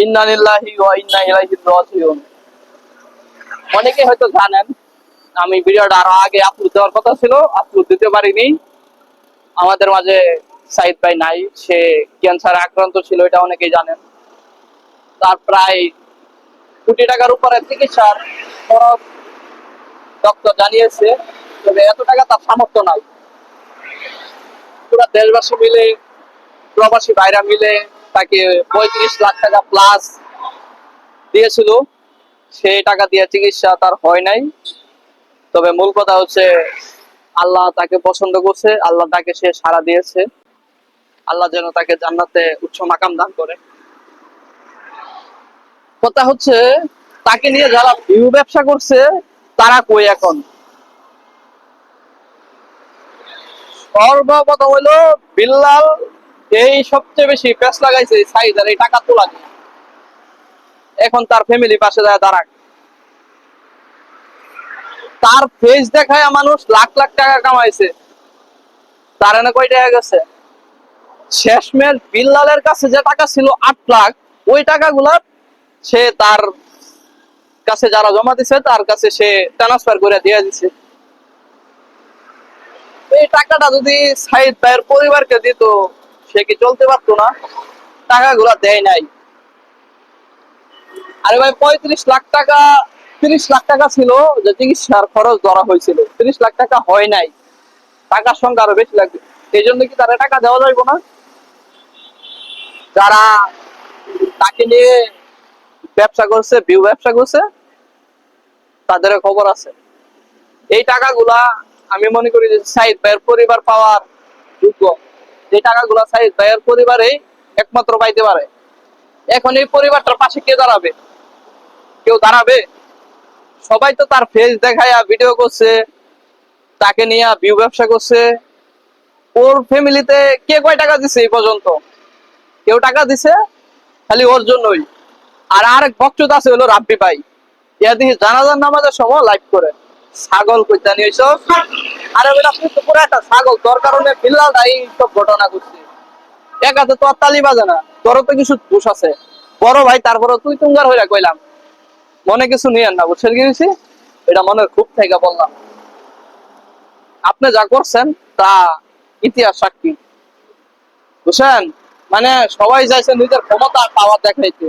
ইন্না লিল্লাহি ওয়া ইন্না ইলাইহি রাজিউন। অনেকে হয়তো জানেন আমি ভিডিওটা আরো আগে আপলোড দেওয়ার কথা ছিল, আপলোড দিতে পারিনি। আমাদের মাঝে সাইদ ভাই নাই, সে ক্যান্সারে আক্রান্ত ছিল, এটা অনেকেই জানেন। তার প্রায় কোটি টাকার উপরে চিকিৎসার খরচ ডক্টর জানিয়েছে, তবে এত টাকা তার সামর্থ্য নাই। পুরো দেশবাসী মিলে, প্রবাসী ভাইরা মিলে তাকে 35 লাখ টাকা প্লাস দিয়েছিল। সেই টাকা দিয়ে চিকিৎসা তার হয় নাই। তবে মূল কথা হচ্ছে আল্লাহ তাকে পছন্দ করছে, আল্লাহ তাকে সে সাড়া দিয়েছে। আল্লাহ যেন তাকে জান্নাতে উচ্চ মাকাম দান করে। কথা হচ্ছে তাকে নিয়ে যারা ভিউ ব্যবসা করছে তারা কই এখন? সর্বপ্রথম হইলো বিল্লাল এই সবচেয়ে বেশি প্যাচ লাগাইছে সাইদার এই টাকা তোলা নিয়ে। এখন তার ফ্যামিলি পাশে যায় দাঁড়াক, তার ফেস দেখায় মানুষ লাখ লাখ টাকা কামাইছে, তার এনে কয় টাকা গেছে? শেষমেশ বিল্লালের কাছে যে টাকা ছিল 8 লাখ, ওই টাকাগুলা সে তার কাছে যারা জমা দিছে তার কাছে সে ট্রান্সফার করে দিয়ে দিছে। এই টাকাটা যদি সাইদ ভাইয়ের পরিবারকে দিত, সে কি চলতে পারতো না? টাকাগুলা দেয় নাই। আরে ভাই 35 লাখ টাকা, 30 লাখ টাকা ছিল যে চিকিৎসার খরচ ধরা হয়েছিল, 30 লাখ টাকা হয় নাই। টাকার সংখ্যা আরো বেশি লাগবে। এই জন্য কি তারা টাকা দেওয়া যাইব না? যারা তাকে নিয়ে ব্যবসা করছে, ভিউ ব্যবসা করছে, তাদের খবর আছে। এই টাকাগুলা আমি মনে করি যে সাইদ ভাইয়ের পরিবার পাওয়ার যোগ্য। যে টাকাগুলা সাইদ ভাইয়ের পরিবারেই একমাত্র পাইতে পারে। এখন এই পরিবারটার পাশে কে দাঁড়াবে? কেউ দাঁড়াবে? সবাই তো তার ফেস দেখায় ভিডিও করছে, তাকে নিয়ে ভিউ ব্যবসা করছে। ওর ফ্যামিলিতে কে কয় টাকা দিছে এই পর্যন্ত? কেউ টাকা দিছে খালি ওর জন্যই। আর আরেক বক্তব্য আছে হলো রাব্বি ভাই, ইয়া দেখি জানাজার নামাজের সময় লাইভ করে ছাগল কইতা নিয়ে এসো। আরে বেটা তুই তো পুরো একটা ছাগল, তোর কারণে বিল্লাল এই সব ঘটনা করছে। এক হাতে তো আর তালি বাজে না, তোরও তো কিছু দোষ আছে বড় ভাই। তারপরে তুই তুঙ্গার হইয়া কইলাম, মনে কিছু নিয়েন না, বুঝছেন কি হয়েছি? এটা মনের খুব থেকে বললাম। আপনি যা করছেন তা ইতিহাস সাক্ষী, বুঝছেন? মানে সবাই চাইছে নিজের ক্ষমতা পাওয়ার দেখাইতে।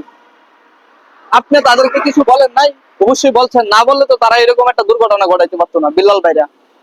আপনি তাদেরকে কিছু বলেন নাই? অবশ্যই বলছেন, না বললে তো তারা এরকম একটা দুর্ঘটনা ঘটাইতে পারতো না, বিল্লাল ভাইরা।